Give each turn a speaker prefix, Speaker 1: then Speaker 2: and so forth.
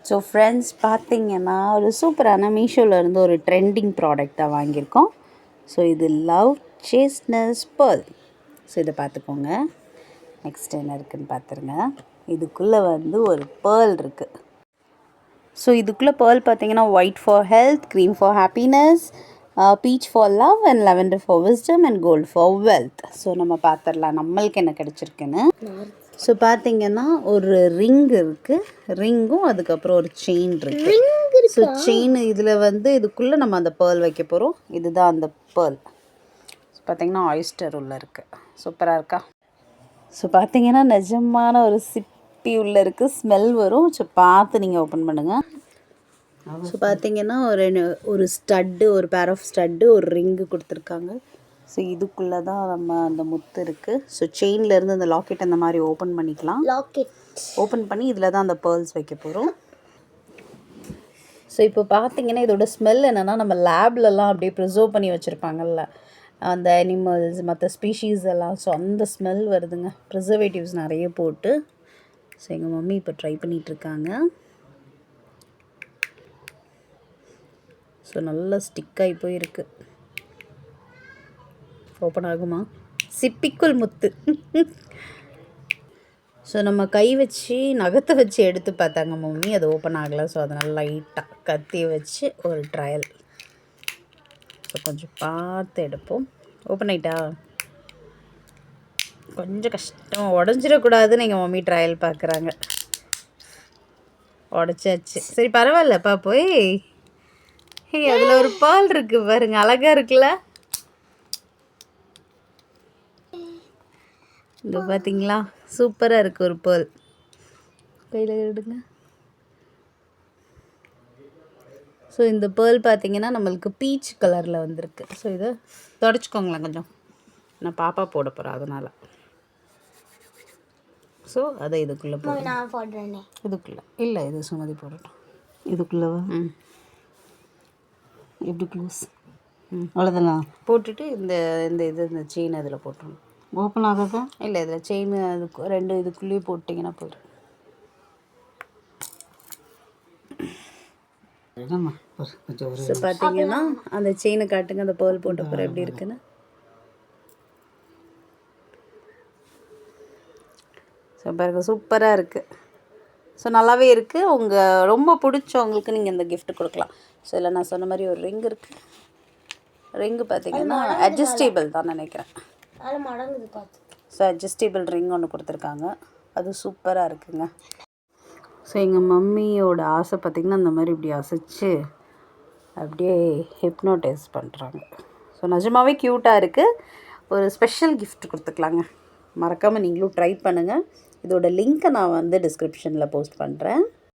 Speaker 1: So friends பார்த்தீங்கன்னா ஒரு சூப்பரான மீஷோவிலேருந்து ஒரு ட்ரெண்டிங் ப்ராடக்ட் தான் வாங்கியிருக்கோம். ஸோ இது லவ் சேஸ்ட்னஸ் பேர்ல். ஸோ இதை பார்த்துக்கோங்க. நெக்ஸ்ட் என்ன இருக்குதுன்னு பார்த்துருங்க. இதுக்குள்ளே வந்து ஒரு பேர்ல் இருக்குது. ஸோ இதுக்குள்ளே பேர்ல் பார்த்தீங்கன்னா white for health, cream for happiness, peach for love and lavender for wisdom and gold for wealth. So நம்ம பார்த்துடலாம் நம்மளுக்கு என்ன கிடச்சிருக்குன்னு. ஸோ பார்த்தீங்கன்னா ஒரு ரிங் இருக்குது, ரிங்கும் அதுக்கப்புறம் ஒரு செயின் இருக்குது. ஸோ செயின் இதில் வந்து இதுக்குள்ளே நம்ம அந்த பேர்ல் வைக்க போகிறோம். இதுதான் அந்த பேர்ல். பார்த்தீங்கன்னா ஆயிஸ்டர் உள்ளே இருக்குது. சூப்பராக இருக்கா? ஸோ பார்த்தீங்கன்னா நிஜமான ஒரு சிப்பி உள்ளே இருக்குது, ஸ்மெல் வரும். ஸோ பார்த்து நீங்கள் ஓப்பன் பண்ணுங்கள். ஸோ பார்த்தீங்கன்னா ஒரு ஸ்டட்டு, ஒரு பேர் ஆஃப் ஸ்டட்டு, ஒரு ரிங்கு கொடுத்துருக்காங்க. ஸோ இதுக்குள்ளே தான் நம்ம அந்த முத்து இருக்குது. ஸோ செயின்லேருந்து அந்த லாக்கெட் அந்த மாதிரி ஓப்பன் பண்ணிக்கலாம். ஓப்பன் பண்ணி இதில் தான் அந்த பேர்ல்ஸ் வைக்க போகிறோம். ஸோ இப்போ பார்த்தீங்கன்னா இதோட ஸ்மெல் என்னென்னா, நம்ம லேப்லலாம் அப்படியே ப்ரிசர்வ் பண்ணி வச்சுருப்பாங்கல்ல அந்த அனிமல்ஸ், மற்ற ஸ்பீஷீஸ் எல்லாம். ஸோ அந்த ஸ்மெல் வருதுங்க, ப்ரிசர்வேட்டிவ்ஸ் நிறைய போட்டு. ஸோ எங்கள் மம்மி இப்போ ட்ரை பண்ணிகிட்ருக்காங்க. ஸோ நல்லா ஸ்டிக்காகி போயிருக்கு. ஓப்பன் ஆகுமா? சிப்பிக்குள் முத்து. ஸோ நம்ம கை வச்சு நகத்தை வச்சு எடுத்து பார்த்தாங்க மம்மி, அது ஓப்பன் ஆகலை. ஸோ அதனால் லைட்டாக கத்தி வச்சு ஒரு ட்ரையல். ஸோ கொஞ்சம் பார்த்து எடுப்போம். ஓப்பன் ஆகிட்டா? கொஞ்சம் கஷ்டம், உடஞ்சிடக்கூடாதுன்னு எங்கள் மம்மி ட்ரையல் பார்க்குறாங்க. உடச்சாச்சு. சரி பரவாயில்லப்பா. போய் அதில் ஒரு பால் இருக்குது பாருங்க, அழகாக இருக்குல்ல? இது பார்த்தீங்களா, சூப்பராக இருக்குது ஒரு பேர்ல். கையில் எடுங்க. ஸோ இந்த பேர்ல் பார்த்தீங்கன்னா நம்மளுக்கு பீச் கலரில் வந்திருக்கு. ஸோ இதை தொடச்சிக்கோங்களேன் கொஞ்சம், நான் பாப்பா போட போகிறேன் அதனால். ஸோ அதை இதுக்குள்ளே போடுறேன். இதுக்குள்ளே இல்லை, இது சுமதி போடட்டும். இதுக்குள்ளவா? எப்படி க்ளோஸ்? அவ்வளோதானா? போட்டுட்டு இந்த செயின் அதில் போட்டுருணும். ஓப்பன் ஆகாதா? இல்லை, இதில் செயின் அதுக்கு ரெண்டு இதுக்குள்ளேயே போட்டிங்கன்னா போயிடும். ஸோ பார்த்தீங்கன்னா அந்த செயினை காட்டுங்க, அந்த பேர்ல் போட்ட போகிற எப்படி இருக்குன்னு. ஸோ பாருங்க, சூப்பராக இருக்குது. ஸோ நல்லாவே இருக்குது. உங்கள் ரொம்ப பிடிச்சவங்களுக்கு நீங்கள் இந்த கிஃப்ட் கொடுக்கலாம். ஸோ இதில் நான் சொன்ன மாதிரி ஒரு ரிங் இருக்குது. ரிங்கு பார்த்தீங்கன்னா அட்ஜஸ்டேபிள் தான் நினைக்கிறேன். ஸோ அட்ஜஸ்டேபிள் ரிங் ஒன்று கொடுத்துருக்காங்க, அது சூப்பராக இருக்குங்க. ஸோ எங்கள் மம்மியோட ஆசை பார்த்திங்கன்னா அந்த மாதிரி இப்படி அசைச்சு அப்படியே ஹிப்னோடைஸ் பண்ணுறாங்க. ஸோ நிஜமாகவே க்யூட்டாக இருக்குது. ஒரு ஸ்பெஷல் கிஃப்ட் கொடுத்துக்கலாங்க. மறக்காமல் நீங்களும் ட்ரை பண்ணுங்கள். இதோட லிங்க்கை நான் வந்து டிஸ்கிரிப்ஷனில் போஸ்ட் பண்ணுறேன்.